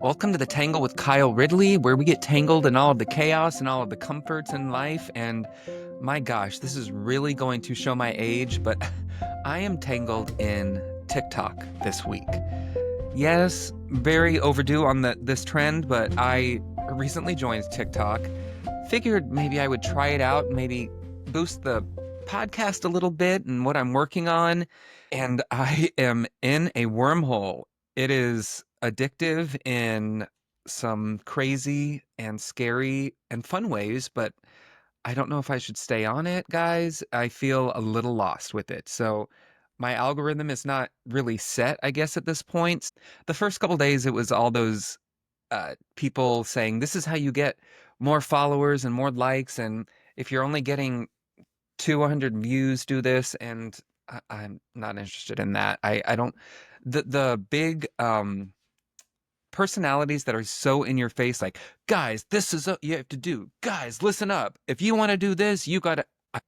Welcome to the Tangle with Kyle Ridley, where we get tangled in all of the chaos and all of the comforts in life. And my gosh, this is really going to show my age, but I am tangled in TikTok this week. Yes, very overdue on this trend, but I recently joined TikTok. Figured maybe I would try it out, maybe boost the podcast a little bit and what I'm working on. And I am in a wormhole. It is addictive in some crazy and scary and fun ways, but I don't know if I should stay on it, guys. I feel a little lost with it. So my algorithm is not really set, I guess, at this point. The first couple days, it was all those people saying, this is how you get more followers and more likes. And if you're only getting 200 views, do this. And I'm not interested in that. I don't, the big, personalities that are so in your face, like, guys, this is what you have to do. Guys, listen up. If you want to do this, you got to.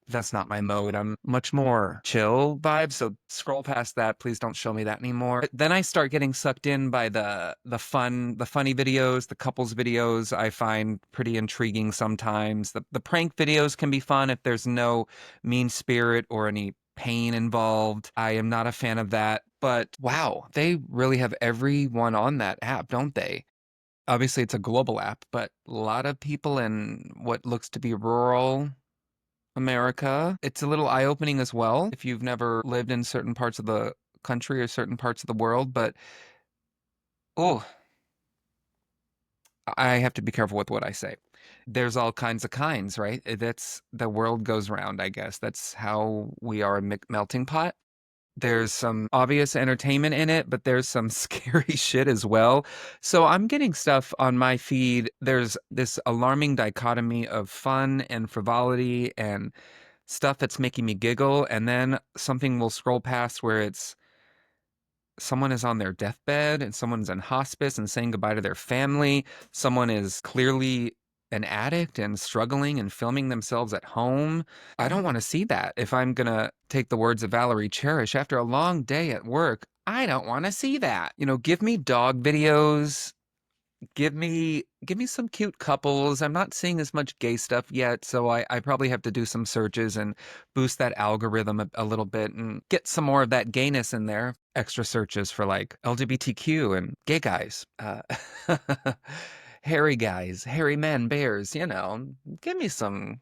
That's not my mode. I'm much more chill vibe. So scroll past that. Please don't show me that anymore. Then I start getting sucked in by the funny videos, the couples videos. I find pretty intriguing sometimes. The prank videos can be fun if there's no mean spirit or any pain involved. I am not a fan of that. But wow, they really have everyone on that app, don't they? Obviously, it's a global app, but a lot of people in what looks to be rural America. It's a little eye-opening as well if you've never lived in certain parts of the country or certain parts of the world. But oh, I have to be careful with what I say. There's all kinds of kinds, right? That's the world goes round, I guess. That's how we are a melting pot. There's some obvious entertainment in it, but there's some scary shit as well. So I'm getting stuff on my feed. There's this alarming dichotomy of fun and frivolity and stuff that's making me giggle. And then something will scroll past where it's someone is on their deathbed and someone's in hospice and saying goodbye to their family. Someone is clearly an addict and struggling and filming themselves at home. I don't want to see that. If I'm going to take the words of Valerie Cherish, after a long day at work, I don't want to see that. Give me dog videos. Give me some cute couples. I'm not seeing as much gay stuff yet, so I probably have to do some searches and boost that algorithm a little bit and get some more of that gayness in there. Extra searches for like LGBTQ and gay guys, hairy guys, hairy men, bears, give me some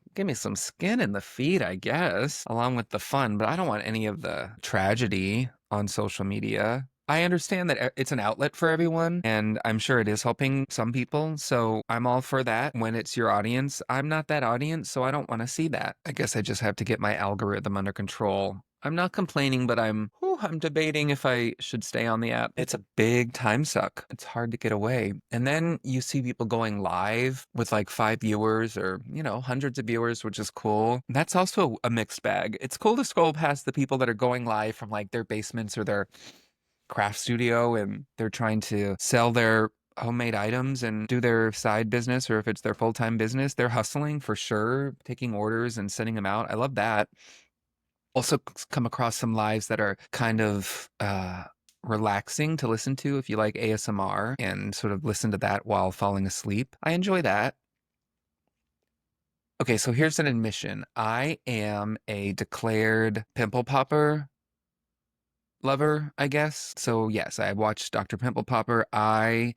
skin in the feed, I guess, along with the fun, but I don't want any of the tragedy on social media. I understand that it's an outlet for everyone, and I'm sure it is helping some people. So I'm all for that when it's your audience. I'm not that audience, so I don't want to see that. I guess I just have to get my algorithm under control. I'm not complaining, but I'm debating if I should stay on the app. It's a big time suck. It's hard to get away. And then you see people going live with like 5 viewers or, hundreds of viewers, which is cool. That's also a mixed bag. It's cool to scroll past the people that are going live from like their basements or their craft studio and they're trying to sell their homemade items and do their side business, or if it's their full-time business, they're hustling for sure, taking orders and sending them out. I love that. Also come across some lives that are kind of relaxing to listen to if you like ASMR and sort of listen to that while falling asleep. I enjoy that. Okay, so here's an admission. I am a declared pimple popper lover, I guess. So yes, I watched Dr. Pimple Popper. I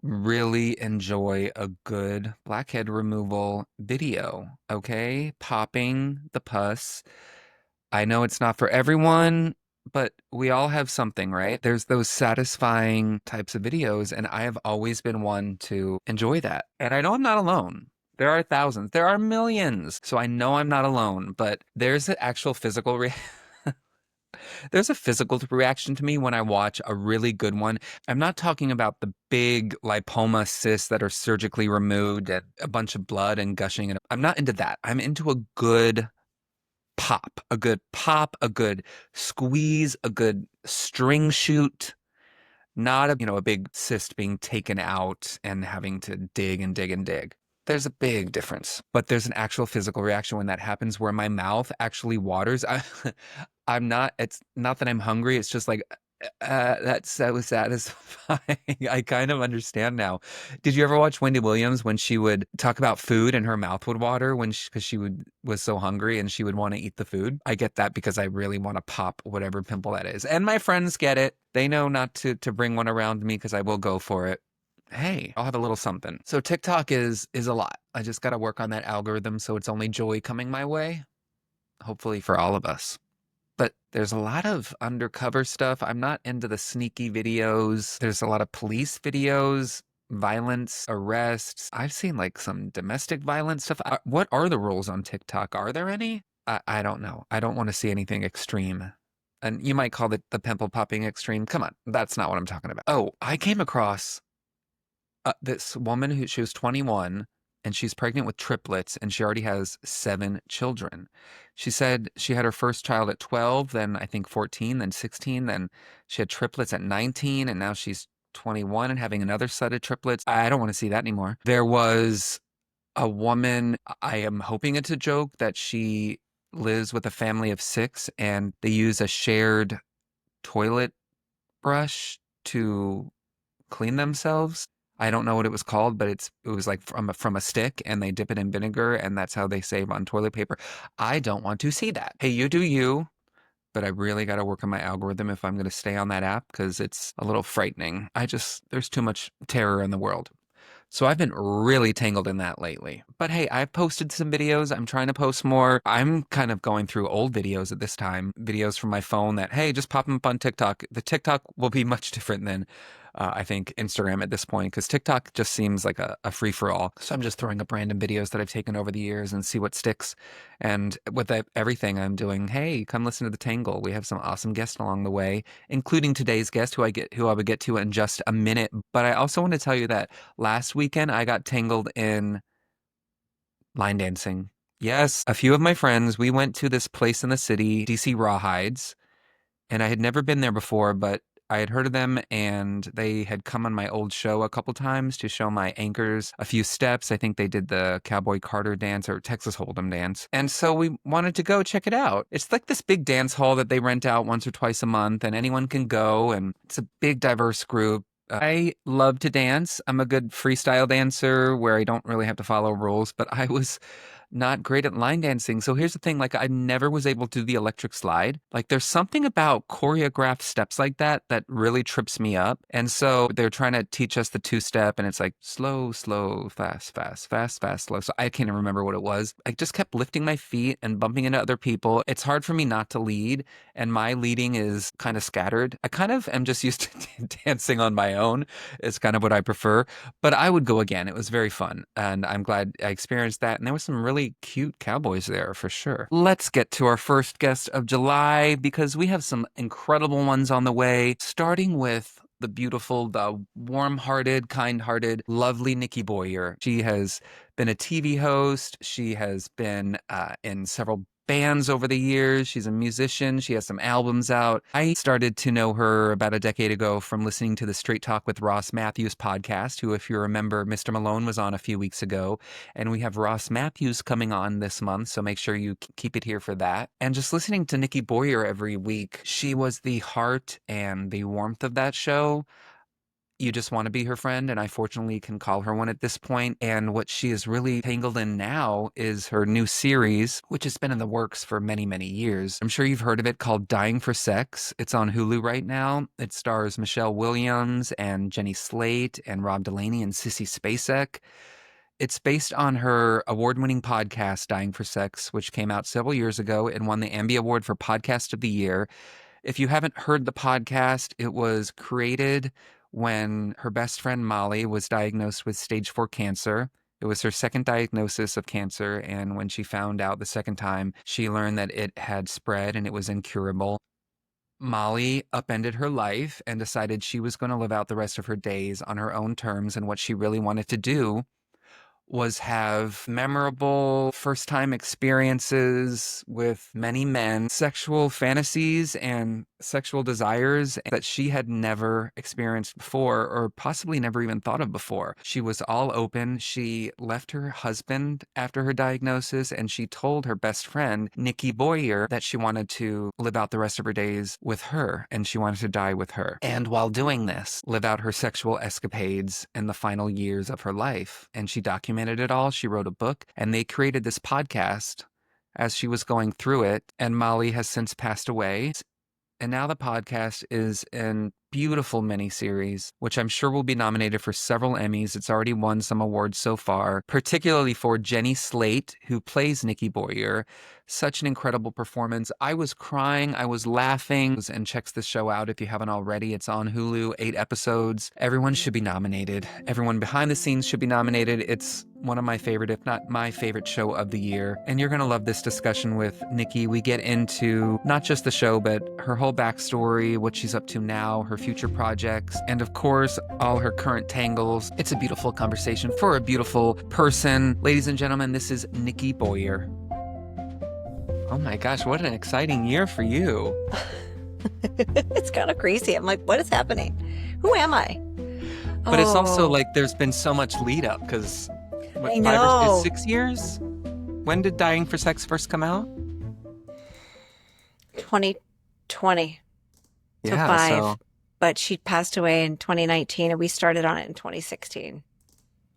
really enjoy a good blackhead removal video. Okay, popping the pus. I know it's not for everyone, but we all have something, right? There's those satisfying types of videos, and I have always been one to enjoy that. And I know I'm not alone. There are thousands, there are millions. So I know I'm not alone, but there's an actual physical there's a physical reaction to me when I watch a really good one. I'm not talking about the big lipoma cysts that are surgically removed and a bunch of blood and gushing. And I'm not into that. I'm into a good pop, a good squeeze, a good string shoot. Not a big cyst being taken out and having to dig and dig and dig. There's a big difference, but there's an actual physical reaction when that happens where my mouth actually waters. I'm not, it's not that I'm hungry. It's just like, that's so satisfying. I kind of understand now. Did you ever watch Wendy Williams when she would talk about food and her mouth would water when because she would was so hungry and she would want to eat the food? I get that because I really want to pop whatever pimple that is. And my friends get it. They know not to bring one around me because I will go for it. Hey, I'll have a little something. So TikTok is a lot. I just got to work on that algorithm so it's only joy coming my way, hopefully for all of us. But there's a lot of undercover stuff. I'm not into the sneaky videos. There's a lot of police videos, violence, arrests. I've seen like some domestic violence stuff. What are the rules on TikTok? Are there any? I don't know. I don't want to see anything extreme. And you might call it the pimple popping extreme. Come on, that's not what I'm talking about. Oh, I came across this woman who she was 21 and she's pregnant with triplets and she already has 7 children. She said she had her first child at 12, then I think 14, then 16, then she had triplets at 19, and now she's 21 and having another set of triplets. I don't want to see that anymore. There was a woman, I am hoping it's a joke, that she lives with a family of 6 and they use a shared toilet brush to clean themselves. I don't know what it was called, but it was like from a stick and they dip it in vinegar and that's how they save on toilet paper. I don't want to see that. Hey, you do you, but I really got to work on my algorithm if I'm going to stay on that app because it's a little frightening. There's too much terror in the world. So I've been really tangled in that lately. But hey, I've posted some videos. I'm trying to post more. I'm kind of going through old videos at this time, videos from my phone that, hey, just pop them up on TikTok. The TikTok will be much different than I think Instagram at this point because TikTok just seems like a free for all. So I'm just throwing up random videos that I've taken over the years and see what sticks. And with everything I'm doing, hey, come listen to the Tangle. We have some awesome guests along the way, including today's guest who I would get to in just a minute. But I also want to tell you that last weekend, I got tangled in line dancing. Yes, a few of my friends, we went to this place in the city, DC Rawhides, and I had never been there before, but I had heard of them and they had come on my old show a couple times to show my anchors a few steps. I think they did the Cowboy Carter dance or Texas Hold'em dance. And so we wanted to go check it out. It's like this big dance hall that they rent out once or twice a month and anyone can go and it's a big diverse group. I love to dance. I'm a good freestyle dancer where I don't really have to follow rules, but I was not great at line dancing. So here's the thing, like I never was able to do the electric slide. Like there's something about choreographed steps like that that really trips me up. And so they're trying to teach us the 2-step and it's like slow, slow, fast, fast, fast, fast, slow. So I can't even remember what it was. I just kept lifting my feet and bumping into other people. It's hard for me not to lead and my leading is kind of scattered. I kind of am just used to dancing on my own. It's kind of what I prefer, but I would go again. It was very fun and I'm glad I experienced that. And there was some really cute cowboys there for sure. Let's get to our first guest of July because we have some incredible ones on the way, starting with the beautiful, the warm-hearted, kind-hearted, lovely Nikki Boyer. She has been a TV host. She has been in several bands over the years. She's a musician. She has some albums out. I started to know her about a decade ago from listening to the Straight Talk with Ross Mathews podcast, who, if you remember, Mr. Malone was on a few weeks ago. And we have Ross Mathews coming on this month, so make sure you keep it here for that. And just listening to Nikki Boyer every week, she was the heart and the warmth of that show. You just want to be her friend, and I fortunately can call her one at this point. And what she is really tangled in now is her new series, which has been in the works for many, many years. I'm sure you've heard of it, called Dying for Sex. It's on Hulu right now. It stars Michelle Williams and Jenny Slate and Rob Delaney and Sissy Spacek. It's based on her award-winning podcast, Dying for Sex, which came out several years ago and won the Emmy Award for Podcast of the Year. If you haven't heard the podcast, it was created when her best friend Molly was diagnosed with stage 4 cancer. It was her second diagnosis of cancer, and when she found out the second time, she learned that it had spread and it was incurable. Molly upended her life and decided she was going to live out the rest of her days on her own terms, and what she really wanted to do was have memorable first time experiences with many men, sexual fantasies and sexual desires that she had never experienced before or possibly never even thought of before. She was all open. She left her husband after her diagnosis and she told her best friend, Nikki Boyer, that she wanted to live out the rest of her days with her and she wanted to die with her. And while doing this, live out her sexual escapades in the final years of her life. And she documented it all. She wrote a book and they created this podcast as she was going through it. And Molly has since passed away. And now the podcast is in beautiful miniseries, which I'm sure will be nominated for several Emmys. It's already won some awards so far, particularly for Jenny Slate, who plays Nikki Boyer. Such an incredible performance. I was crying, I was laughing, and checks this show out if you haven't already. It's on Hulu, 8 episodes. Everyone should be nominated. Everyone behind the scenes should be nominated. It's one of my favorite, if not my favorite show of the year. And you're going to love this discussion with Nikki. We get into not just the show, but her whole backstory, what she's up to now, her future projects, and of course, all her current tangles. It's a beautiful conversation for a beautiful person. Ladies and gentlemen, this is Nikki Boyer. Oh my gosh, what an exciting year for you. It's kind of crazy. I'm like, what is happening? Who am I? But it's also like there's been so much lead up because I know. 6 years? When did Dying for Sex first come out? 2020. So Yeah, 5. But she passed away in 2019 and we started on it in 2016.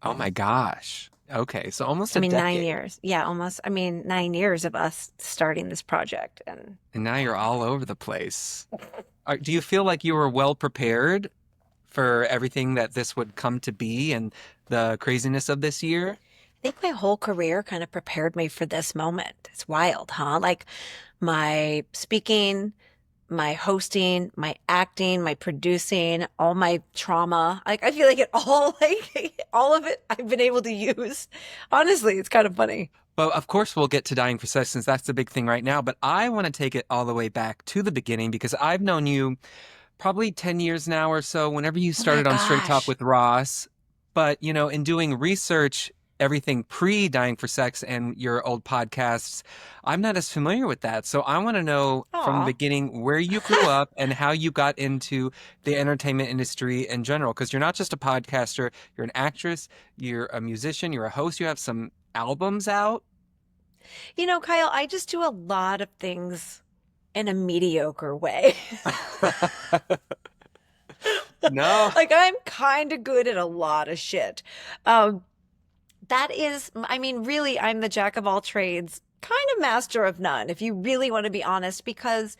Oh my gosh. Okay, so almost I a mean, decade. 9 years. Yeah, almost. I mean, 9 years of us starting this project. And now you're all over the place. Do you feel like you were well prepared for everything that this would come to be and the craziness of this year? I think my whole career kind of prepared me for this moment. It's wild, huh? Like my speaking, my hosting, my acting, my producing, all my trauma. Like I feel like all of it I've been able to use. Honestly, it's kind of funny. But of course, we'll get to Dying for Sex since that's the big thing right now. But I want to take it all the way back to the beginning because I've known you probably 10 years now or so, whenever you Oh my started on Straight Talk gosh. with Ross. But, you know, in doing research, everything pre Dying for Sex and your old podcasts, I'm not as familiar with that. So I want to know from the Aw. beginning where you grew up and how you got into the entertainment industry in general. Because you're not just a podcaster, you're an actress, you're a musician, you're a host, you have some albums out. You know, Kyle, I just do a lot of things in a mediocre way. No. Like I'm kind of good at a lot of shit. Um, that is, I mean, really, I'm the jack of all trades, kind of master of none, if you really want to be honest, because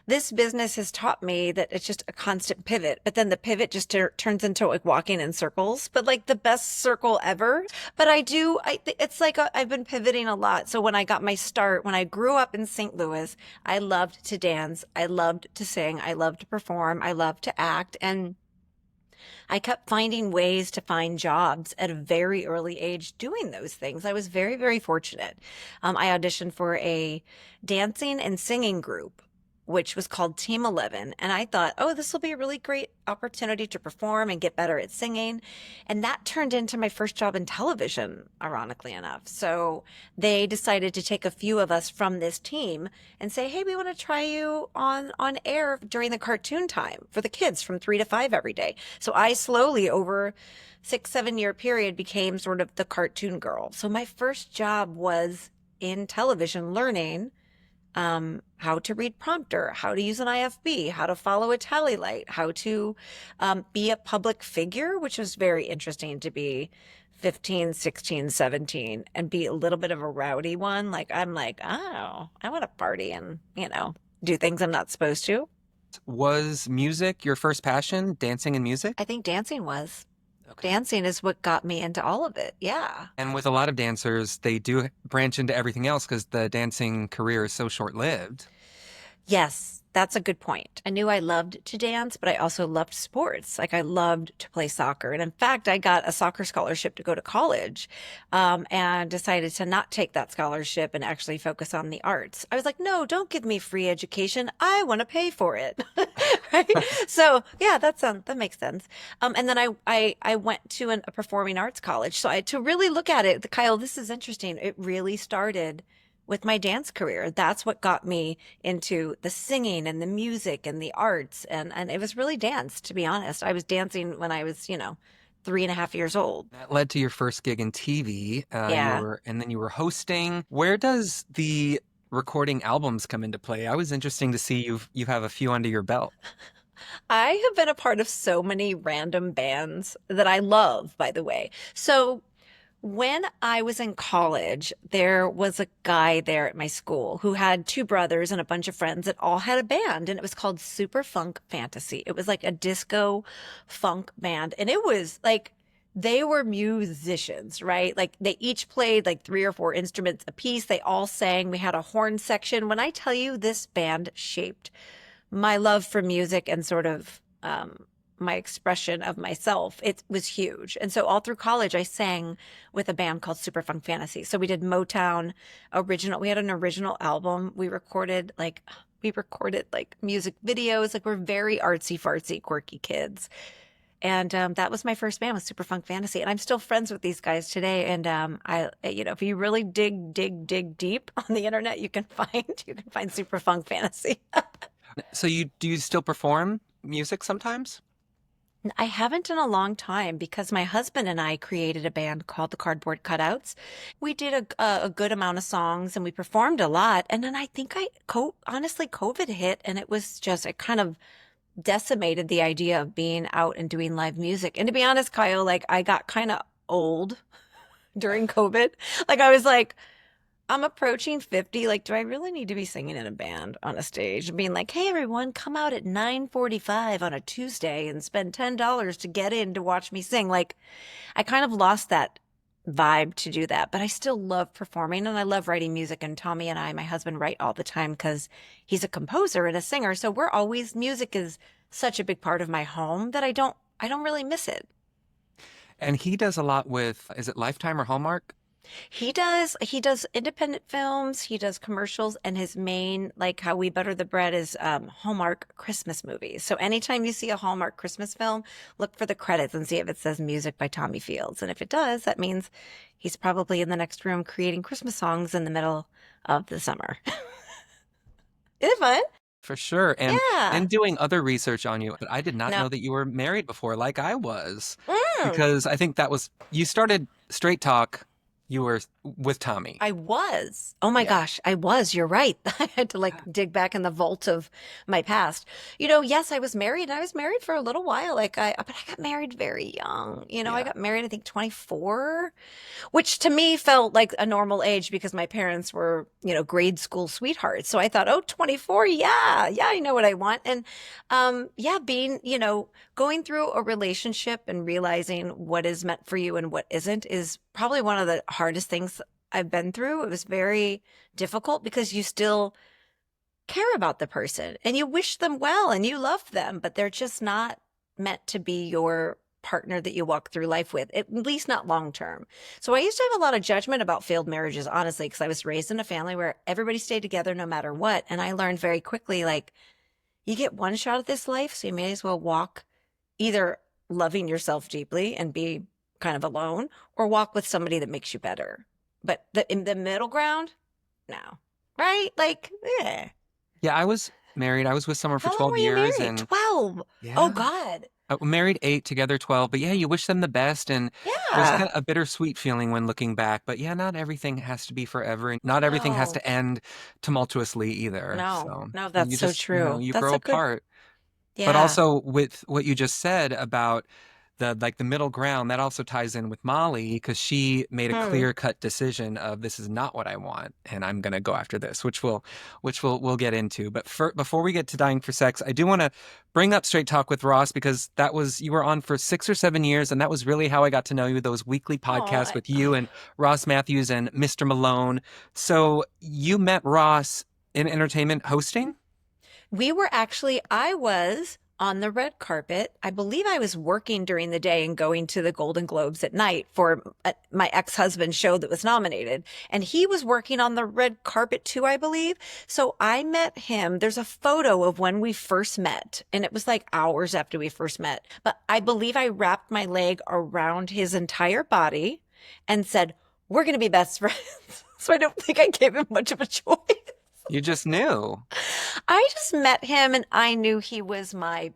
this business has taught me that it's just a constant pivot, but then the pivot just turns into like walking in circles, but like the best circle ever. But it's like I've been pivoting a lot. So when I got my start, when I grew up in St. Louis, I loved to dance. I loved to sing. I loved to perform. I loved to act. And I kept finding ways to find jobs at a very early age doing those things. I was very, very fortunate. I auditioned for a dancing and singing group, which was called Team 11. And I thought, oh, this will be a really great opportunity to perform and get better at singing. And that turned into my first job in television, ironically enough. So they decided to take a few of us from this team and say, hey, we want to try you on air during the cartoon time for the kids from 3 to 5 every day. So I slowly over 6-7 year period became sort of the cartoon girl. So my first job was in television learning how to read prompter, how to use an IFB, how to follow a tally light, how to be a public figure, which was very interesting to be 15, 16, 17 and be a little bit of a rowdy one. Like, I'm like, oh, I want to party and, do things I'm not supposed to. Was music your first passion, dancing and music? I think dancing was. Okay. Dancing is what got me into all of it. Yeah. And with a lot of dancers, they do branch into everything else because the dancing career is so short-lived. Yes, that's a good point. I knew I loved to dance, but I also loved sports. Like I loved to play soccer. And in fact, I got a soccer scholarship to go to college and decided to not take that scholarship and actually focus on the arts. I was like, no, don't give me free education. I want to pay for it. Right? So yeah, that makes sense. And then I went to a performing arts college. So to really look at it, Kyle, this is interesting. It really started with my dance career. That's what got me into the singing and the music and the arts. And it was really dance, to be honest. I was dancing when I was, 3.5 years old. That led to your first gig in TV. Yeah. And then you were hosting. Where does the recording albums come into play? I was interesting to see you have a few under your belt. I have been a part of so many random bands that I love, by the way. So when I was in college, there was a guy there at my school who had two brothers and a bunch of friends that all had a band, and it was called Super Funk Fantasy. It was like a disco funk band, and it was like they were musicians, right? Like they each played like three or four instruments a piece. They all sang. We had a horn section. When I tell you this band shaped my love for music and sort of my expression of myself, it was huge. And so all through college, I sang with a band called Super Funk Fantasy. So we did Motown original. We had an original album. We recorded like music videos. Like we're very artsy fartsy, quirky kids. And that was my first band, was Super Funk Fantasy. And I'm still friends with these guys today. And if you really dig deep on the internet, you can find Super Funk Fantasy. So do you still perform music sometimes? I haven't in a long time because my husband and I created a band called the Cardboard Cutouts. We did a good amount of songs and we performed a lot. And then I think honestly, COVID hit and it kind of decimated the idea of being out and doing live music. And to be honest, Kyle, like I got kind of old during COVID. Like I was like, I'm approaching 50. Like, do I really need to be singing in a band on a stage and being like, hey, everyone, come out at 9:45 on a Tuesday and spend $10 to get in to watch me sing? Like, I kind of lost that vibe to do that, but I still love performing and I love writing music. And Tommy and I, my husband, write all the time because he's a composer and a singer. So music is such a big part of my home that I don't really miss it. And he does a lot with, is it Lifetime or Hallmark? He does independent films, he does commercials, and his main, like how we butter the bread, is Hallmark Christmas movies. So anytime you see a Hallmark Christmas film, look for the credits and see if it says music by Tommy Fields. And if it does, that means he's probably in the next room creating Christmas songs in the middle of the summer. Is it fun? For sure. Yeah. And doing other research on you, but I did not No. know that you were married before like I was. Mm. Because I think you started Straight Talk, you were with Tommy. I was. Oh my Yeah. gosh, I was. You're right. I had to like dig back in the vault of my past. Yes, I was married and I was married for a little while. But I got married very young. I Yeah. got married, I think 24, which to me felt like a normal age because my parents were, grade school sweethearts. So I thought, oh, 24. Yeah. Yeah. I know what I want. And, yeah, going through a relationship and realizing what is meant for you and what isn't is probably one of the hardest things I've been through. It was very difficult because you still care about the person and you wish them well and you love them, but they're just not meant to be your partner that you walk through life with, at least not long term. So I used to have a lot of judgment about failed marriages, honestly, because I was raised in a family where everybody stayed together no matter what. And I learned very quickly, like, you get one shot at this life, so you may as well walk either loving yourself deeply and be kind of alone or walk with somebody that makes you better. But in the middle ground, no. Right? Like, yeah. Yeah, I was married. I was with someone for How long 12 were you years married? and 12. Oh, yeah. God. Married 8, together 12. But yeah, you wish them the best. And there's Yeah. kind of a bittersweet feeling when looking back. But yeah, not everything has to be forever. And not everything has No, to end tumultuously either. no, So no, that's you so just, true. you That's grow a good, apart. But yeah. also with what you just said about the middle ground, that also ties in with Molly because she made a Hmm. clear-cut decision of this is not what I want and I'm gonna go after this, which we'll get into. But before we get to Dying for Sex, I do want to bring up Straight Talk with Ross because you were on for 6 or 7 years, and that was really how I got to know you, those weekly Oh, podcasts with you and Ross Mathews and Mr. Malone. So you met Ross in entertainment hosting? I was on the red carpet. I believe I was working during the day and going to the Golden Globes at night for my ex-husband's show that was nominated. And he was working on the red carpet too, I believe. So I met him. There's a photo of when we first met, and it was like hours after we first met. But I believe I wrapped my leg around his entire body and said, "We're going to be best friends." So I don't think I gave him much of a choice. You just knew. I just met him and I knew he was my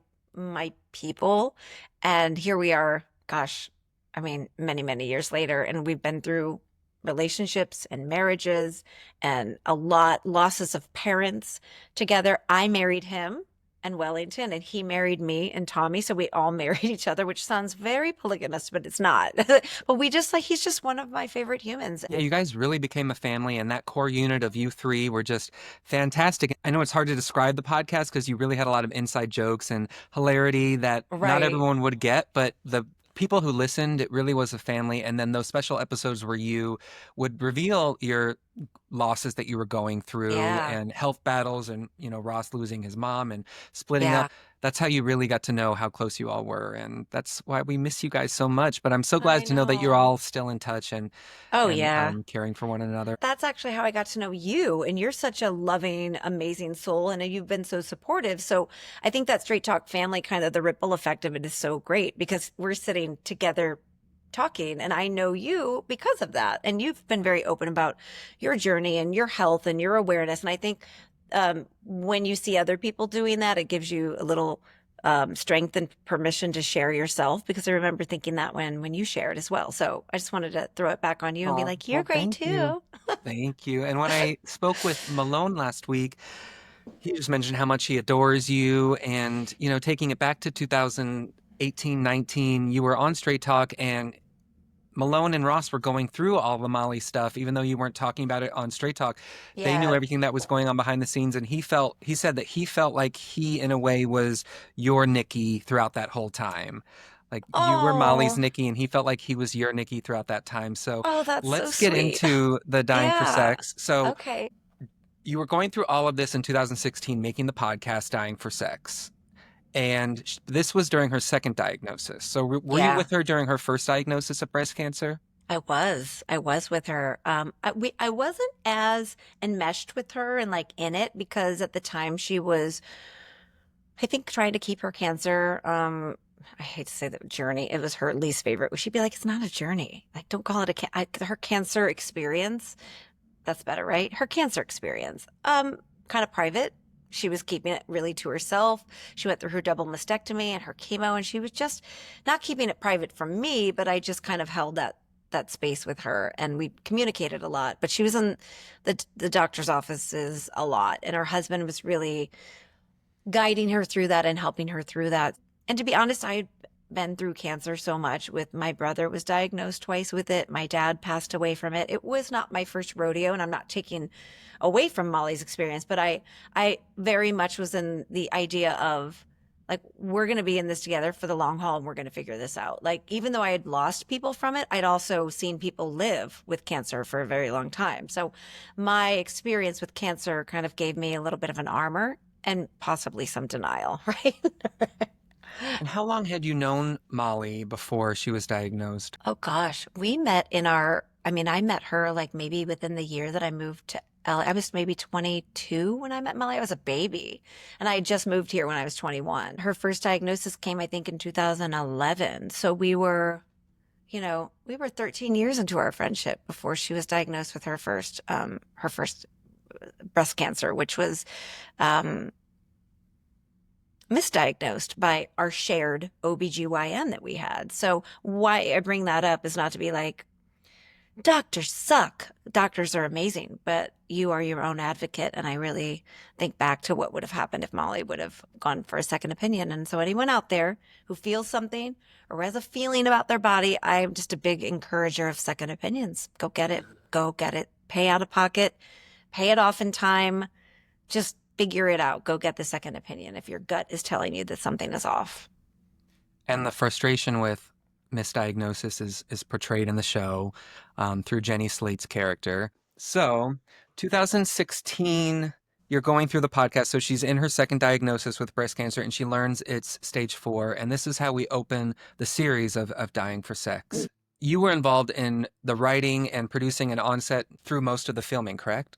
people. And here we are, gosh, I mean, many, many years later, and we've been through relationships and marriages and a lot losses of parents together. I married him in Wellington and he married me and Tommy. So we all married each other, which sounds very polygamous, but it's not. But we just like he's just one of my favorite humans. Yeah, you guys really became a family, and that core unit of you three were just fantastic. I know it's hard to describe the podcast because you really had a lot of inside jokes and hilarity that not Right. everyone would get, but the people who listened, it really was a family. And then those special episodes where you would reveal your losses that you were going through Yeah. and health battles and, Ross losing his mom and splitting Yeah. up. That's how you really got to know how close you all were. And that's why we miss you guys so much. But I'm so I glad to know that you're know. all still in touch and Oh, and yeah. caring for one another. That's actually how I got to know you. And you're such a loving, amazing soul. And you've been so supportive. So I think that Straight Talk family, kind of the ripple effect of it is so great because we're sitting together talking. And I know you because of that. And you've been very open about your journey and your health and your awareness. And I think when you see other people doing that, it gives you a little strength and permission to share yourself because I remember thinking that when you shared as well. So I just wanted to throw it back on you and be Oh, like, you're well, great thank you. too. Thank you. And when I spoke with Malone last week, he just mentioned how much he adores you. And, taking it back to 2018, 19, you were on Straight Talk and Malone and Ross were going through all the Molly stuff, even though you weren't talking about it on Straight Talk. They knew Yeah. everything that was going on behind the scenes. And he said that he felt like he, in a way, was your Nikki throughout that whole time. Like you were Molly's Oh, Nikki and he felt like he was your Nikki throughout that time. So oh, that's so let's get sweet. into the dying for Yeah. sex. So Okay. you were going through all of this in 2016, making the podcast Dying for Sex. And this was during her second diagnosis. So were you Yeah. with her during her first diagnosis of breast cancer? I was with her. I wasn't as enmeshed with her and like in it because at the time she was, I think, trying to keep her cancer. I hate to say the journey. It was her least favorite. She'd be like, "It's not a journey. Like, don't call it her cancer experience." That's better, right? Her cancer experience. Kind of private. She was keeping it really to herself. She went through her double mastectomy and her chemo, and she was just not keeping it private from me, but I just kind of held that space with her and we communicated a lot. But she was in the doctor's offices a lot, and her husband was really guiding her through that and helping her through that. And to be honest, I had been through cancer so much with my brother was diagnosed twice with it. My dad passed away from it. It was not my first rodeo and I'm not taking away from Molly's experience, but I very much was in the idea of like we're going to be in this together for the long haul and we're going to figure this out. Like even though I had lost people from it, I'd also seen people live with cancer for a very long time. So my experience with cancer kind of gave me a little bit of an armor and possibly some denial, right? And how long had you known Molly before she was diagnosed? Oh gosh, I met her like maybe within the year that I moved to LA. I was maybe 22 when I met Molly. I was a baby and I had just moved here when I was 21. Her first diagnosis came, I think, in 2011. So we were 13 years into our friendship before she was diagnosed with her first breast cancer, which was, um, misdiagnosed by our shared OBGYN that we had. So why I bring that up is not to be like, doctors suck. Doctors are amazing, but you are your own advocate. And I really think back to what would have happened if Molly would have gone for a second opinion. And so anyone out there who feels something or has a feeling about their body, I'm just a big encourager of second opinions. Go get it. Go get it. Pay out of pocket, pay it off in time. Just figure it out. Go get the second opinion if your gut is telling you that something is off. And the frustration with misdiagnosis is portrayed in the show through Jenny Slate's character. So, 2016, you're going through the podcast. So she's in her second diagnosis with breast cancer and she learns it's stage 4. And this is how we open the series of Dying for Sex. You were involved in the writing and producing and on-set through most of the filming, correct?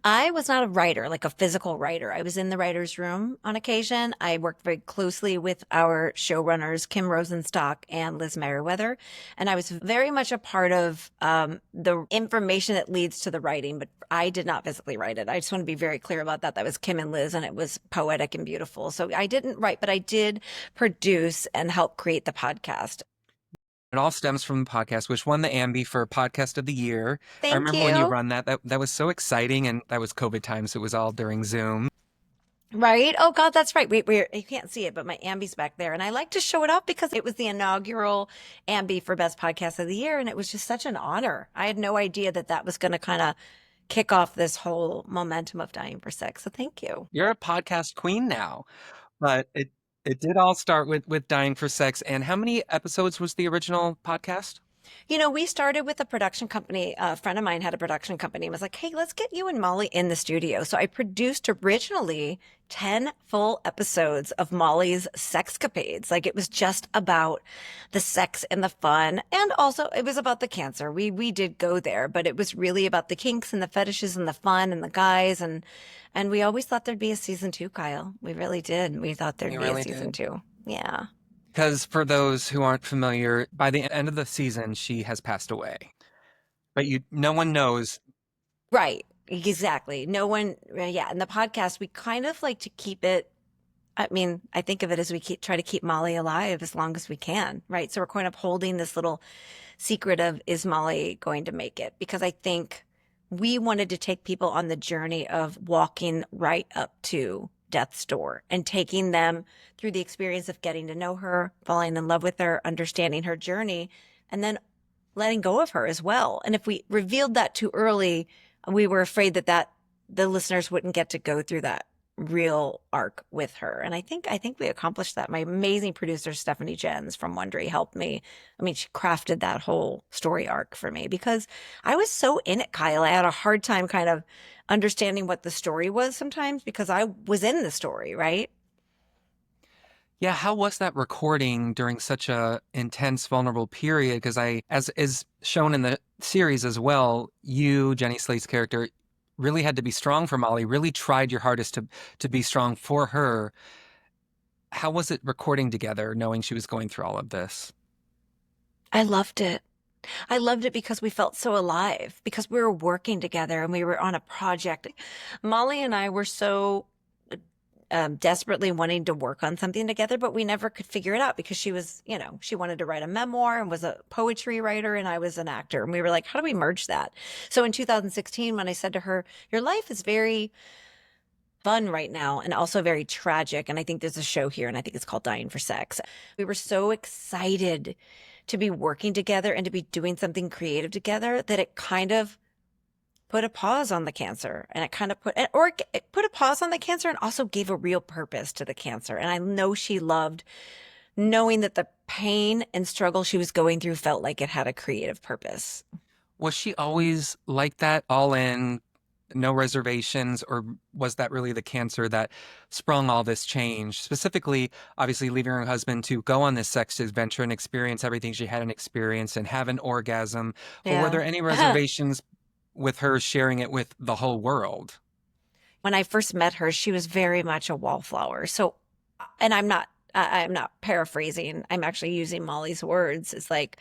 I was not a writer, like a physical writer. I was in the writer's room on occasion. I worked very closely with our showrunners, Kim Rosenstock and Liz Merriweather. And I was very much a part of the information that leads to the writing, but I did not physically write it. I just want to be very clear about that. That was Kim and Liz, and it was poetic and beautiful. So I didn't write, but I did produce and help create the podcast. It all stems from the podcast, which won the Ambie for Podcast of the Year. I Thank remember when you you. run that. That was so exciting, and that was COVID time, so it was all during Zoom. Right? Oh God, that's right. We you can't see it, but my Ambie's back there, and I like to show it off because it was the inaugural Ambie for Best Podcast of the Year, and it was just such an honor. I had no idea that that was going to kind of kick off this whole momentum of Dying for Sex. So thank you. You're a podcast queen now, but it did all start with Dying for Sex. And how many episodes was the original podcast? You know, we started with a production company. A friend of mine had a production company and was like, hey, let's get you and Molly in the studio. So I produced originally 10 full episodes of Molly's sexcapades. Like it was just about the sex and the fun. And also it was about the cancer. We did go there, but it was really about the kinks and the fetishes and the fun and the guys. And we always thought there'd be a season 2, Kyle. We really did. We thought there'd You be a really season did. 2. Yeah. Because for those who aren't familiar, by the end of the season, she has passed away. But no one knows. Right. Exactly. No one, yeah. In the podcast, we kind of like to keep it. I mean, I think of it as we try to keep Molly alive as long as we can, right? So we're kind of holding this little secret of, is Molly going to make it? Because I think we wanted to take people on the journey of walking right up to death's door and taking them through the experience of getting to know her, falling in love with her, understanding her journey, and then letting go of her as well. And if we revealed that too early, we were afraid that the listeners wouldn't get to go through that real arc with her. And I think we accomplished that. My amazing producer Stephanie Jens from Wondery helped me. I mean, she crafted that whole story arc for me because I was so in it, Kyle. I had a hard time kind of understanding what the story was sometimes because I was in the story, right? Yeah, how was that recording during such a intense, vulnerable period? Because as is shown in the series as well, you, Jenny Slate's character, really had to be strong for Molly, really tried your hardest to be strong for her. How was it recording together, knowing she was going through all of this? I loved it. I loved it because we felt so alive, because we were working together and we were on a project. Molly and I were so desperately wanting to work on something together, but we never could figure it out because she was, she wanted to write a memoir and was a poetry writer, and I was an actor. And we were like, how do we merge that? So in 2016, when I said to her, your life is very fun right now and also very tragic. And I think there's a show here, and I think it's called Dying for Sex. We were so excited to be working together and to be doing something creative together that it kind of put a pause on the cancer, and it kind of it put a pause on the cancer and also gave a real purpose to the cancer. And I know she loved knowing that the pain and struggle she was going through felt like it had a creative purpose. Was she always like that, all in, no reservations, or was that really the cancer that sprung all this change? Specifically, obviously, leaving her husband to go on this sex adventure and experience everything she hadn't experienced and have an orgasm. But were Yeah. there any reservations with her sharing it with the whole world? When I first met her, she was very much a wallflower. So, and I'm not paraphrasing. I'm actually using Molly's words. It's like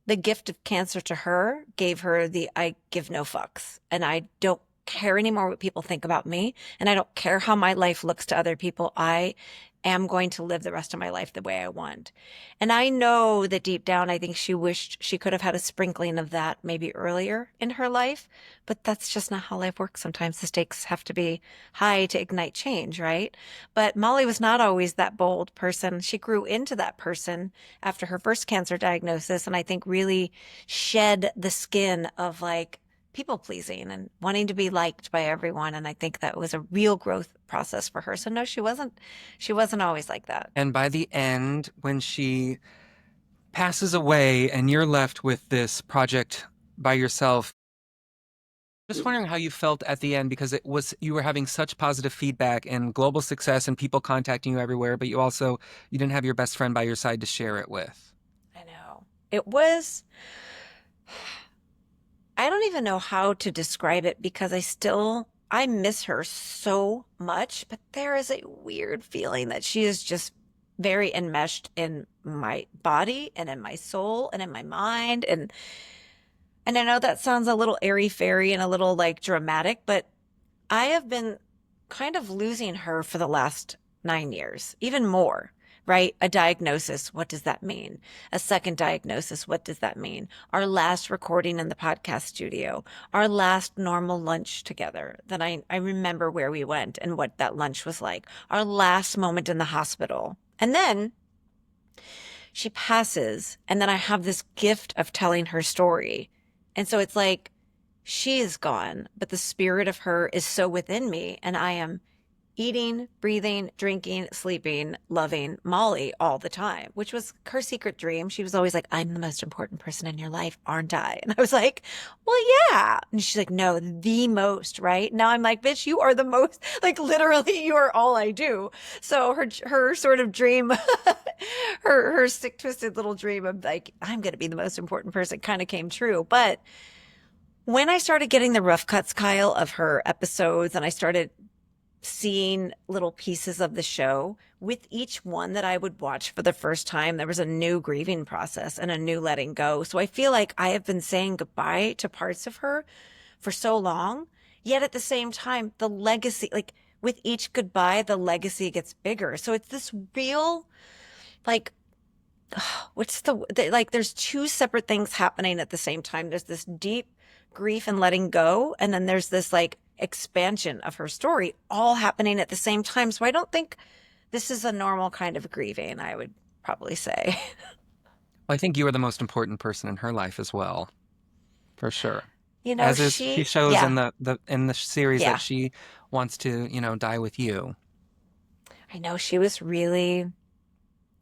the gift of cancer to her gave her the I give no fucks. And I don't care anymore what people think about me. And I don't care how my life looks to other people. I am going to live the rest of my life the way I want. And I know that deep down, I think she wished she could have had a sprinkling of that maybe earlier in her life, but that's just not how life works. Sometimes the stakes have to be high to ignite change, right? But Molly was not always that bold person. She grew into that person after her first cancer diagnosis, and I think really shed the skin of like people pleasing and wanting to be liked by everyone. And I think that was a real growth process for her. So no, she wasn't always like that. And by the end, when she passes away and you're left with this project by yourself, Just wondering how you felt at the end because you were having such positive feedback and global success and people contacting you everywhere, but you didn't have your best friend by your side to share it with. I know. It was, I don't even know how to describe it because I miss her so much, but there is a weird feeling that she is just very enmeshed in my body and in my soul and in my mind. And I know that sounds a little airy fairy and a little like dramatic, but I have been kind of losing her for the last 9 years, even more, right? A diagnosis, what does that mean? A second diagnosis, what does that mean? Our last recording in the podcast studio, our last normal lunch together that I remember where we went and what that lunch was like, our last moment in the hospital. And then she passes, and then I have this gift of telling her story. And so it's like, she is gone, but the spirit of her is so within me, and I am eating, breathing, drinking, sleeping, loving Molly all the time, which was her secret dream. She was always like, I'm the most important person in your life, aren't I? And I was like, well, yeah. And she's like, no, the most, right? Now I'm like, bitch, you are the most, like literally you are all I do. So her sort of dream, her sick, twisted little dream of like, I'm going to be the most important person kind of came true. But when I started getting the rough cuts, Kyle, of her episodes and I started seeing little pieces of the show, with each one that I would watch for the first time, there was a new grieving process and a new letting go. So I feel like I have been saying goodbye to parts of her for so long. Yet at the same time, the legacy, like with each goodbye, the legacy gets bigger. So it's this real, like, like, there's two separate things happening at the same time. There's this deep grief and letting go. And then there's this like expansion of her story all happening at the same time. So I don't think this is a normal kind of grieving, I would probably say. Well, I think you are the most important person in her life as well, for sure. As is, she She, shows in yeah, the series that yeah. she wants to, die with you. I know she was really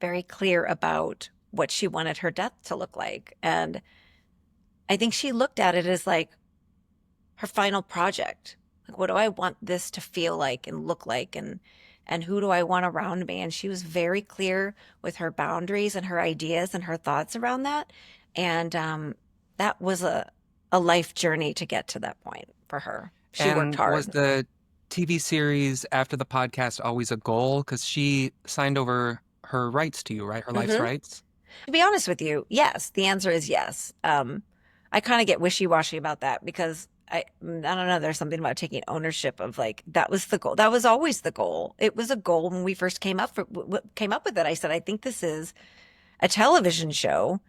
very clear about what she wanted her death to look like. And I think she looked at it as like her final project. Like, what do I want this to feel like and look like? And who do I want around me? And she was very clear with her boundaries and her ideas and her thoughts around that. And that was a life journey to get to that point for her. She worked And was hard. the TV series after the podcast always a goal? Because she signed over her rights to you, right? Her life's Hmm. rights. To be honest with you, yes. The answer is yes. I kind of get wishy-washy about that because I don't know. There's something about taking ownership of like that was the goal. That was always the goal. It was a goal when we first came up with it. I said, I think this is a television show,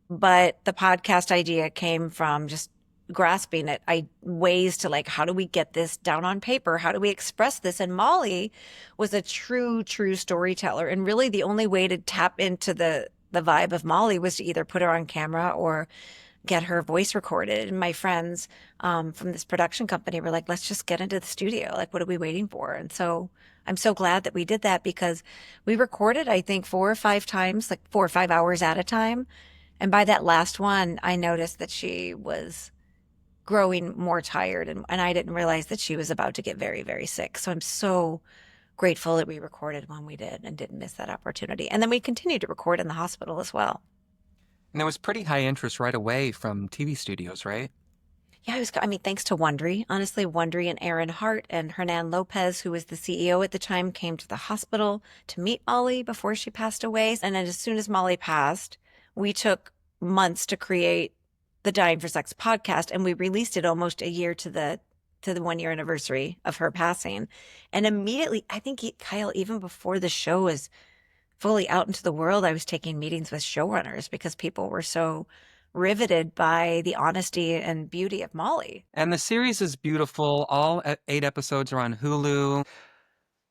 but the podcast idea came from just grasping at ways to like, how do we get this down on paper? How do we express this? And Molly was a true storyteller, and really the only way to tap into the vibe of Molly was to either put her on camera or get her voice recorded. And my friends from this production company were like, let's just get into the studio. Like, what are we waiting for? And so I'm so glad that we did that because we recorded, I think, 4 or 5 times, like 4 or 5 hours at a time. And by that last one, I noticed that she was growing more tired. And I didn't realize that she was about to get very, very sick. So I'm so grateful that we recorded when we did and didn't miss that opportunity. And then we continued to record in the hospital as well. And there was pretty high interest right away from TV studios, right? Yeah, I mean, thanks to Wondery. Honestly, Wondery and Aaron Hart and Hernan Lopez, who was the CEO at the time, came to the hospital to meet Molly before she passed away. And then as soon as Molly passed, we took months to create the Dying for Sex podcast, and we released it almost a year to the 1 year anniversary of her passing. And immediately, I think Kyle, even before the show was fully out into the world, I was taking meetings with showrunners because people were so riveted by the honesty and beauty of Molly. And the series is beautiful. All 8 episodes are on Hulu.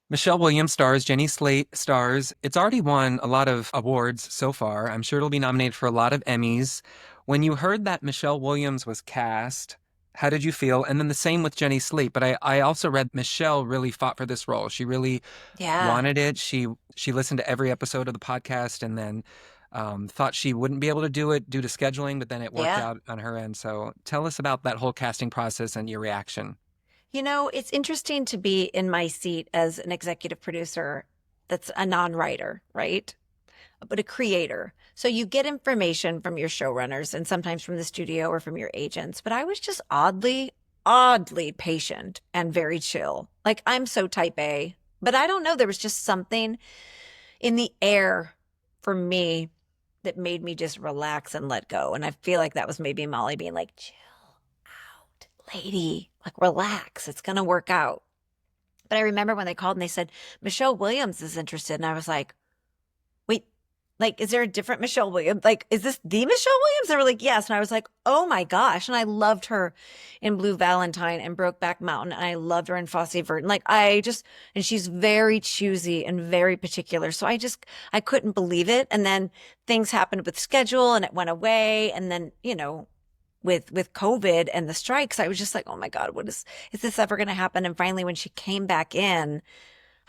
Michelle Williams stars, Jenny Slate stars. It's already won a lot of awards so far. I'm sure it'll be nominated for a lot of Emmys. When you heard that Michelle Williams was cast, how did you feel? And then the same with Jenny Slate. But I also read Michelle really fought for this role. She really Yeah. wanted it. She listened to every episode of the podcast and then thought she wouldn't be able to do it due to scheduling, but then it worked Yeah. out on her end. So tell us about that whole casting process and your reaction. It's interesting to be in my seat as an executive producer that's a non-writer, right? But a creator. So you get information from your showrunners and sometimes from the studio or from your agents. But I was just oddly patient and very chill. Like I'm so type A, but I don't know. There was just something in the air for me that made me just relax and let go. And I feel like that was maybe Molly being like, chill out, lady, like relax. It's going to work out. But I remember when they called and they said, Michelle Williams is interested. And I was like, wait, like, is there a different Michelle Williams? Like, is this the Michelle Williams? They were like, yes. And I was like, oh my gosh. And I loved her in Blue Valentine and Brokeback Mountain. And I loved her in Fosse Verdon. And she's very choosy and very particular. So I couldn't believe it. And then things happened with schedule and it went away. And then, with COVID and the strikes, I was just like, oh my God, is this ever going to happen? And finally, when she came back in,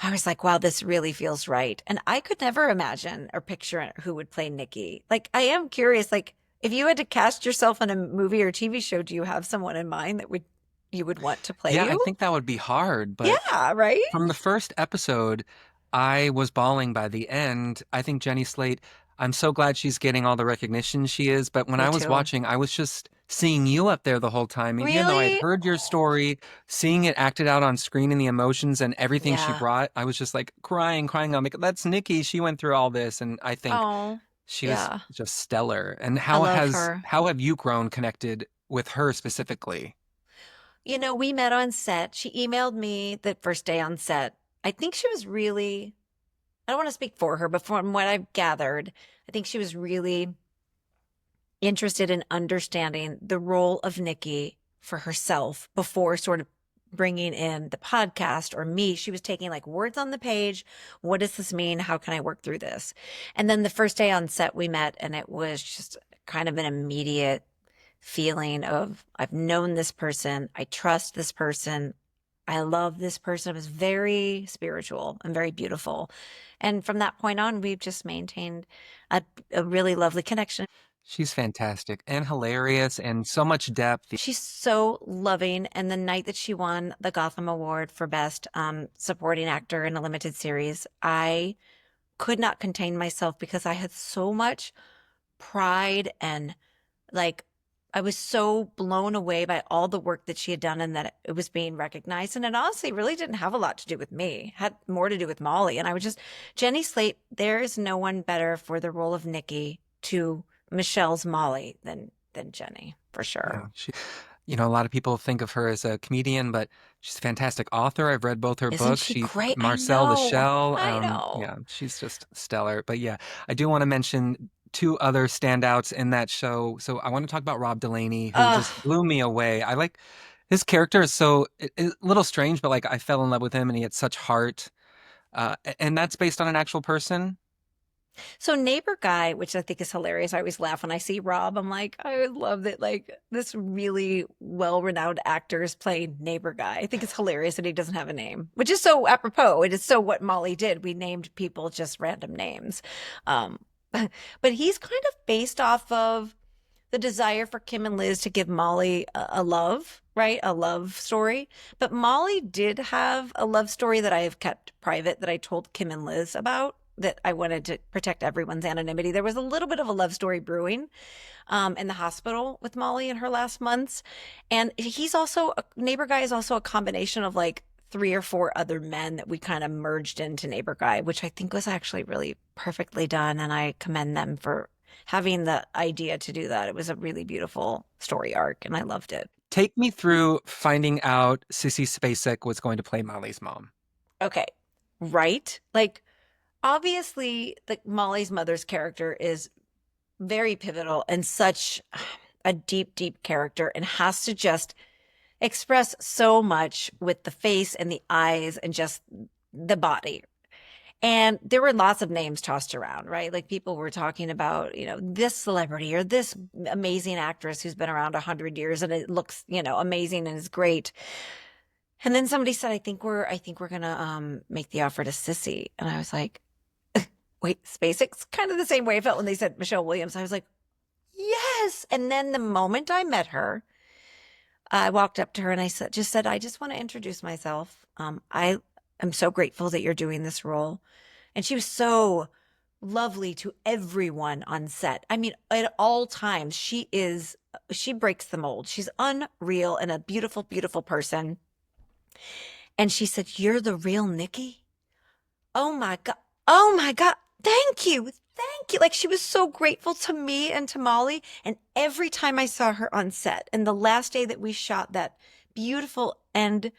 I was like, wow, this really feels right. And I could never imagine or picture who would play Nikki. Like, I am curious, like, if you had to cast yourself in a movie or TV show, do you have someone in mind that you would want to play Yeah, I you? think that would be hard, but Yeah, right? from the first episode, I was bawling by the end. I think Jenny Slate, I'm so glad she's getting all the recognition she is. But when Me I was too. watching, I was just seeing you up there the whole time. And even though I'd Really? heard your story, seeing it acted out on screen and the emotions and everything she Yeah. brought, I was just like crying. I'm like, that's Nikki. She went through all this. And I think Oh, she was yeah. just stellar. And I love her. how have you grown connected with her specifically? We met on set. She emailed me the first day on set. I think she was really, I don't want to speak for her, but from what I've gathered, I think she was really interested in understanding the role of Nikki for herself before sort of bringing in the podcast or me. She was taking like words on the page. What does this mean? How can I work through this? And then the first day on set, we met, and it was just kind of an immediate feeling of I've known this person, I trust this person, I love this person. It was very spiritual and very beautiful. And from that point on, we've just maintained a really lovely connection. She's fantastic and hilarious and so much depth. She's so loving. And the night that she won the Gotham Award for Best Supporting Actor in a Limited Series, I could not contain myself because I had so much pride and like I was so blown away by all the work that she had done and that it was being recognized. And it honestly really didn't have a lot to do with me. It had more to do with Molly. And I was just Jenny Slate, there is no one better for the role of Nikki to Michelle's Molly than Jenny, for sure. Yeah, a lot of people think of her as a comedian, but she's a fantastic author. I've read both her Isn't books. she great? I Marcel the know. Shell. I know. Yeah, she's just stellar. But yeah, I do want to mention two other standouts in that show. So I want to talk about Rob Delaney, who just Ugh. blew me away. I like his character is a little strange, but like I fell in love with him, and he had such heart. And that's based on an actual person. So Neighbor Guy, which I think is hilarious. I always laugh when I see Rob. I'm like, I would love that like this really well-renowned actor is playing Neighbor Guy. I think it's hilarious that he doesn't have a name, which is so apropos. It is so what Molly did. We named people just random names. Um, but he's kind of based off of the desire for Kim and Liz to give Molly a love, right? A love story. But Molly did have a love story that I have kept private that I told Kim and Liz about that I wanted to protect everyone's anonymity. There was a little bit of a love story brewing in the hospital with Molly in her last months. And Neighbor Guy is also a combination of like three or four other men that we kind of merged into Neighbor Guy, which I think was actually really perfectly done. And I commend them for having the idea to do that. It was a really beautiful story arc and I loved it. Take me through finding out Sissy Spacek was going to play Molly's mom. Okay. Right? Like obviously like Molly's mother's character is very pivotal and such a deep character and has to just express so much with the face and the eyes and just the body. And there were lots of names tossed around, right? Like people were talking about, this celebrity or this amazing actress who's been around 100 years and it looks, amazing and is great. And then somebody said, I think we're gonna make the offer to Sissy. And I was like, wait, SpaceX kind of the same way I felt when they said Michelle Williams. I was like, yes. And then the moment I met her, I walked up to her and just said, I just want to introduce myself. I am so grateful that you're doing this role. And she was so lovely to everyone on set. I mean, at all times, she breaks the mold. She's unreal and a beautiful, beautiful person. And she said, "You're the real Nikki?" Oh my God. Oh my God. Thank you. Thank you. Like she was so grateful to me and to Molly. And every time I saw her on set, and the last day that we shot that beautiful end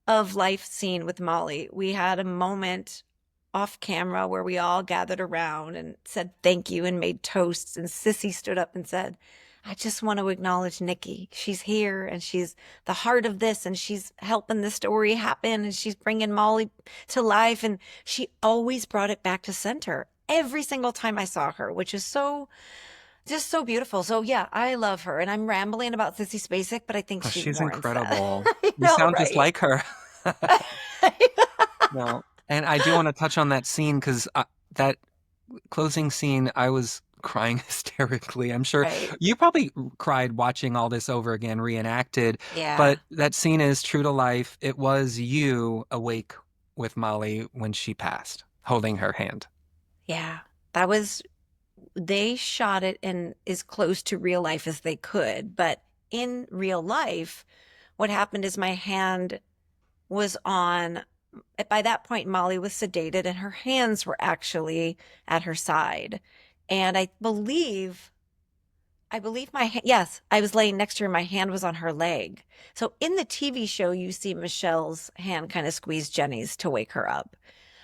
of life scene with Molly, we had a moment off camera where we all gathered around and said thank you and made toasts. And Sissy stood up and said, I just want to acknowledge Nikki. She's here and she's the heart of this and she's helping the story happen and she's bringing Molly to life. And she always brought it back to center every single time I saw her, which is just so beautiful. So yeah, I love her. And I'm rambling about Sissy Spacek, but I think Oh, she's she's more in set. incredible. I You know, sound just right? like her. No. And I do want to touch on that scene because that closing scene, I was crying hysterically. I'm sure Right. you probably cried watching all this over again, reenacted. Yeah. But that scene is true to life. It was you awake with Molly when she passed, holding her hand. Yeah. That was they shot it in as close to real life as they could. But in real life, what happened is my hand was on, by that point, Molly was sedated and her hands were actually at her side. And I believe yes, I was laying next to her. My hand was on her leg. So in the TV show, you see Michelle's hand kind of squeeze Jenny's to wake her up.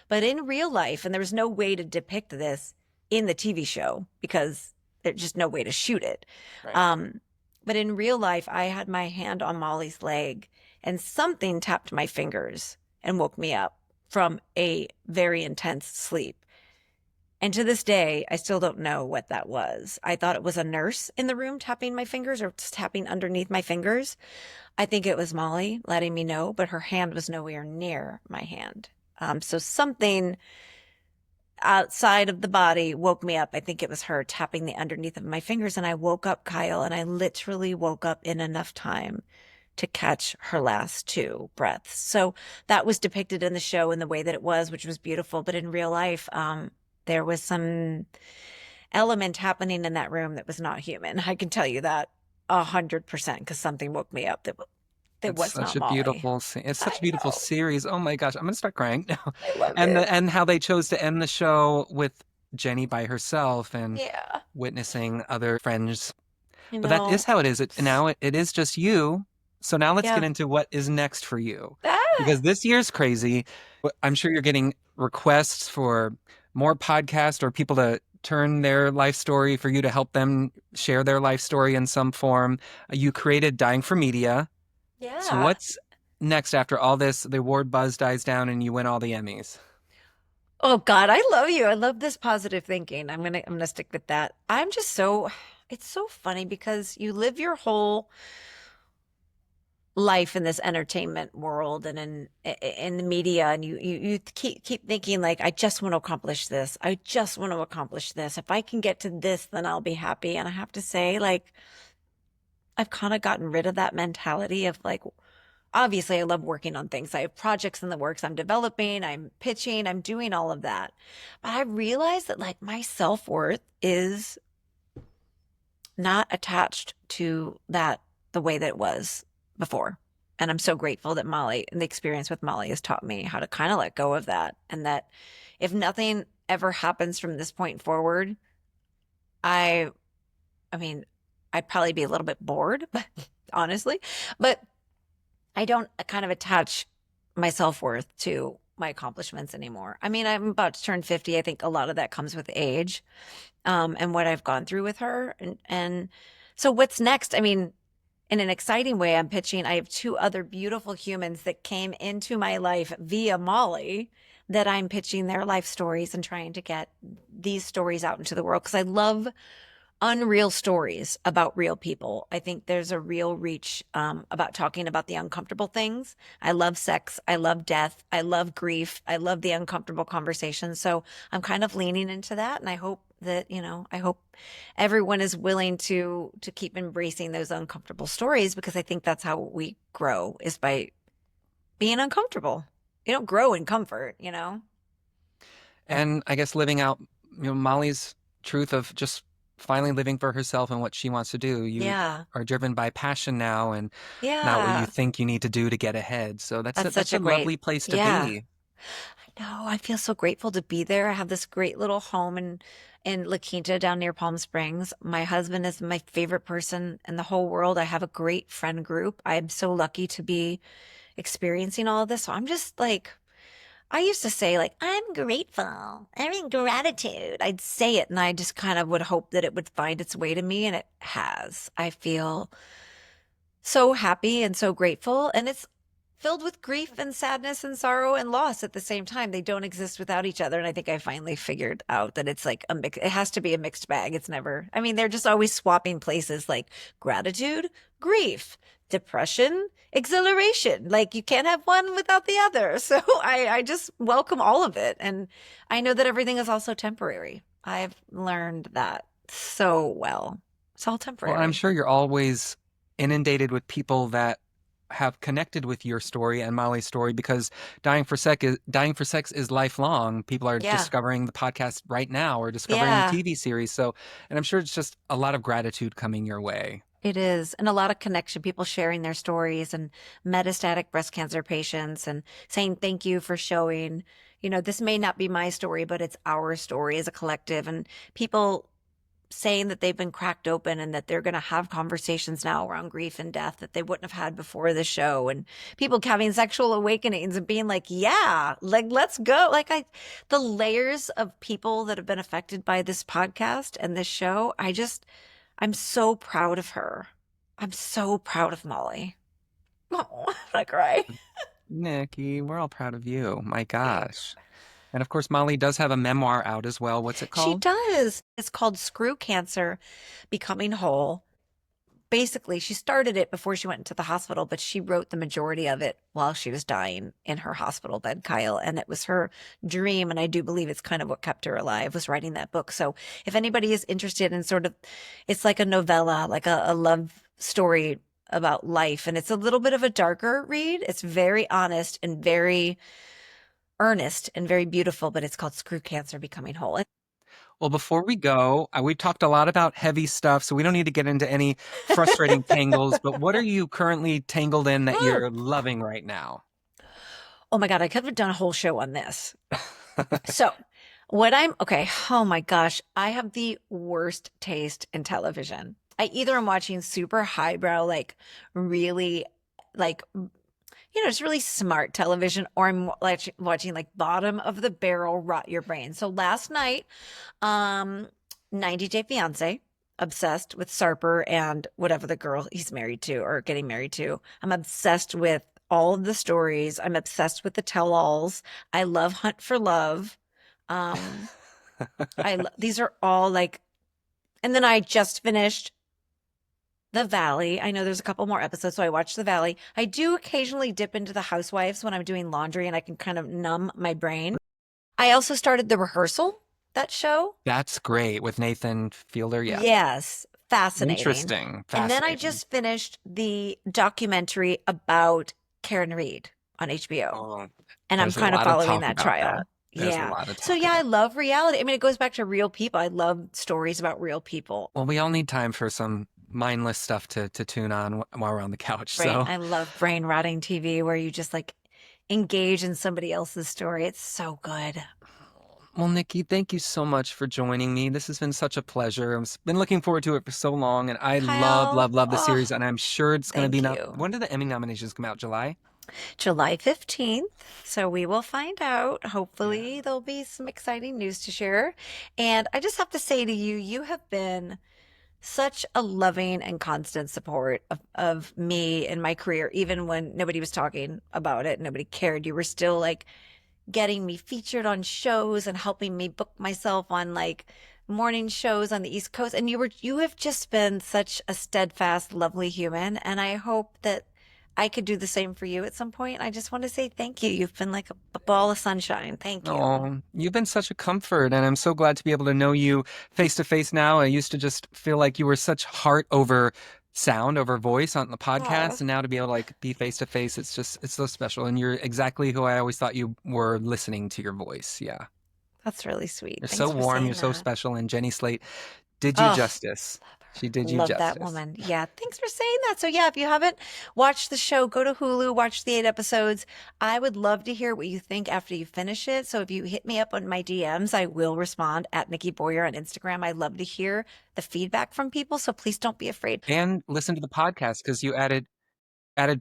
But in real life, and there was no way to depict this in the TV show because there's just no way to shoot it. Right. Um, but in real life, I had my hand on Molly's leg and something tapped my fingers and woke me up from a very intense sleep. And to this day, I still don't know what that was. I thought it was a nurse in the room tapping my fingers or just tapping underneath my fingers. I think it was Molly letting me know, but her hand was nowhere near my hand. So something outside of the body woke me up. I think it was her tapping the underneath of my fingers. And I woke up, Kyle, and I literally woke up in enough time to catch her last two breaths. So that was depicted in the show in the way that it was, which was beautiful. But in real life, there was some element happening in that room that was not human. I can tell you that 100% because something woke me up that It's was such not a Molly. beautiful scene. It's such I a beautiful know. series. Oh my gosh, I'm gonna start crying now. I love And it. how they chose to end the show with Jenny by herself and Yeah, witnessing other friends. you But that is know. how it is. It is just you. So now let's get Yeah. into what is next for you. Ah, Because this year's crazy. I'm sure you're getting requests for more podcasts or people to turn their life story for you to help them share their life story in some form. You created Dying for Media. So yeah. what's next after all this? The award buzz dies down and you win all the Emmys. Oh God, I love you. I love this positive thinking. I'm gonna stick with that. It's so funny because you live your whole life in this entertainment world and in the media and you keep thinking like I just want to accomplish this. I just want to accomplish this. If I can get to this, then I'll be happy. And I have to say like I've kind of gotten rid of that mentality of like obviously I love working on things. I have projects in the works I'm developing, I'm pitching, I'm doing all of that. But I realized that like my self-worth is not attached to that the way that it was before. And I'm so grateful that Molly and the experience with Molly has taught me how to kind of let go of that. And that if nothing ever happens from this point forward, I, I mean, I'd probably be a little bit bored, but honestly, but I don't kind of attach my self-worth to my accomplishments anymore. I mean, I'm about to turn 50. I think a lot of that comes with age, and what I've gone through with her. And so what's next? I mean, in an exciting way, I'm pitching. I have two other beautiful humans that came into my life via Molly that I'm pitching their life stories and trying to get these stories out into the world because I love unreal stories about real people. I think there's a real reach about talking about the uncomfortable things. I love sex. I love death. I love grief. I love the uncomfortable conversations. So I'm kind of leaning into that, and I hope that, I hope everyone is willing to keep embracing those uncomfortable stories, because I think that's how we grow, is by being uncomfortable. You don't grow in comfort. And I guess living out, Molly's truth of just finally living for herself and what she wants to do. You Yeah. are driven by passion now and not what you Yeah. think you need to do to get ahead. So That's that's such a a great, lovely place to yeah. be. No, I feel so grateful to be there. I have this great little home in La Quinta down near Palm Springs. My husband is my favorite person in the whole world. I have a great friend group. I'm so lucky to be experiencing all of this. So I'm just like, I used to say, like, I'm grateful. I'm in gratitude. I'd say it, and I just kind of would hope that it would find its way to me, and it has. I feel so happy and so grateful. And it's filled with grief and sadness and sorrow and loss at the same time. They don't exist without each other. And I think I finally figured out that it's like a mix. It has to be a mixed bag. It's never, I mean, they're just always swapping places, like gratitude, grief, depression, exhilaration. Like you can't have one without the other. So I just welcome all of it. And I know that everything is also temporary. I've learned that so well. It's all Well, I'm temporary. sure you're always inundated with people that have connected with your story and Molly's story because dying for sex is lifelong. People are Yeah. discovering the podcast right now or discovering the Yeah. TV series. So, and I'm sure it's just a lot of gratitude coming your way. It is. And a lot of connection, people sharing their stories, and metastatic breast cancer patients, and saying thank you for showing, this may not be my story, but it's our story as a collective. And people saying that they've been cracked open and that they're going to have conversations now around grief and death that they wouldn't have had before the show. And people having sexual awakenings and being like, yeah, like, let's go. The layers of people that have been affected by this podcast and this show, I'm so proud of her. I'm so proud of Molly. Oh, I'm gonna cry. Nikki, we're all proud of you. My Thanks. gosh. And of course, Molly does have a memoir out as well. What's it She called? does. It's called Screw Cancer, Becoming Whole. Basically, she started it before she went into the hospital, but she wrote the majority of it while she was dying in her hospital bed, Kyle. And it was her dream. And I do believe it's kind of what kept her alive, was writing that book. So if anybody is interested in sort of, it's like a novella, like a love story about life. And it's a little bit of a darker read. It's very honest and very earnest and very beautiful, but it's called Screw Cancer, Becoming Whole. Well, before we go, we talked a lot about heavy stuff, so we don't need to get into any frustrating tangles, but what are you currently tangled in that you're loving right now? Oh my God, I could have done a whole show on this. So, okay, oh my gosh, I have the worst taste in television. I either am watching super highbrow, like really, like, just really smart television, or I'm like watching like bottom of the barrel rot your brain. So last night, um, 90 Day Fiance, obsessed with Sarper and whatever the girl he's married to or getting married to. I'm obsessed with all of the stories. I'm obsessed with the tell-alls. I love Hunt for Love. Um, these are all like, and then I just finished The Valley. I know there's a couple more episodes, so I watched The Valley. I do occasionally dip into The Housewives when I'm doing laundry and I can kind of numb my brain. I also started The Rehearsal, that show. That's great with Nathan Fielder. Yeah. Yes, fascinating. Interesting. And then I Fascinating. just finished the documentary about Karen Reed on HBO, Oh, and I'm there's a kind of lot of following talk that about that. trial. There's a Yeah. lot of So talk yeah, I about that. love reality. I mean, it goes back to real people. I love stories about real people. Well, we all need time for some mindless stuff to tune on while we're on the couch. Brain. So, I love brain rotting TV where you just like engage in somebody else's story. It's so good. well, Nikki, thank you so much for joining me. This has been such a pleasure. I've been looking forward to it for so long, and I love, Kyle, love, love the oh, series, and I'm sure it's going to be thank not. you. When do the Emmy nominations come out? July? July 15th. So we will find out. Yeah. Hopefully, there'll be some exciting news to share. And I just have to say to you, you have been such a loving and constant support of me and my career, even when nobody was talking about it, nobody cared. You were still like getting me featured on shows and helping me book myself on like morning shows on the East Coast. And you have just been such a steadfast, lovely human. And I hope that I could do the same for you at some point. I just want to say thank you. You've been like a ball of sunshine. Thank you. Oh, you've been such a comfort, and I'm so glad to be able to know you face to face now. I used to just feel like you were such heart over sound, over voice on the Oh, podcast, and now to be able to like be face to face, it's so special. And you're exactly who I always thought you were listening to your voice. Yeah. that's really sweet. You're so Thanks for warm, you're saying so that. special, and Jenny Slate did you Oh, justice. She did you love that justice. woman. Yeah, thanks for saying that. So, yeah, if you haven't watched the show, go to Hulu, watch the 8 episodes. I would love to hear what you think after you finish it. So, if you hit me up on my DMs, I will respond at Nikki Boyer on Instagram. I love to hear the feedback from people. So, please don't be afraid. And listen to the podcast because you added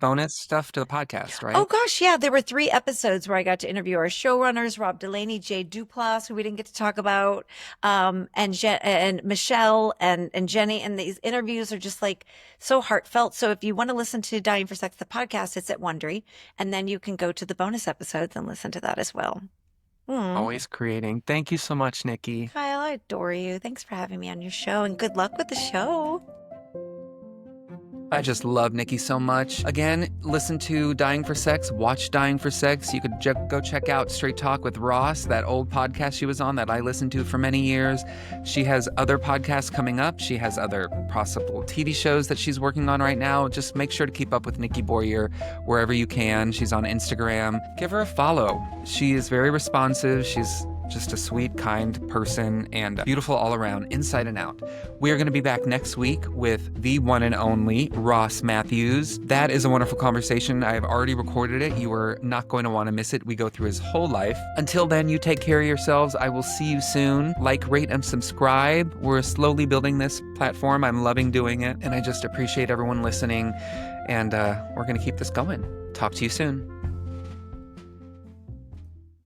bonus stuff to the podcast, Oh right? gosh, yeah, there were 3 episodes where I got to interview our showrunners, Rob Delaney, Jay Duplass, who we didn't get to talk about, and Michelle and Jenny. And these interviews are just like so heartfelt. So if you want to listen to Dying for Sex, the podcast, it's at Wondery, and then you can go to the bonus episodes and listen to that as well. Hmm. Always creating. Thank you so much, Nikki. Kyle, I adore you. Thanks for having me on your show, and good luck with the show. I just love Nikki so much. Again, listen to Dying for Sex, watch Dying for Sex. You could go check out Straight Talk with Ross, that old podcast she was on that I listened to for many years. She has other podcasts coming up. She has other possible TV shows that she's working on right now. Just make sure to keep up with Nikki Boyer wherever you can. She's on Instagram. Give her a follow. She is very responsive. She's just a sweet, kind person and beautiful all around, inside and out. We are going to be back next week with the one and only Ross Mathews. That is a wonderful conversation. I have already recorded it. You are not going to want to miss it. We go through his whole life. Until then, you take care of yourselves. I will see you soon. Like, rate, and subscribe. We're slowly building this platform. I'm loving doing it, and I just appreciate everyone listening. And we're going to keep this going. Talk to you soon.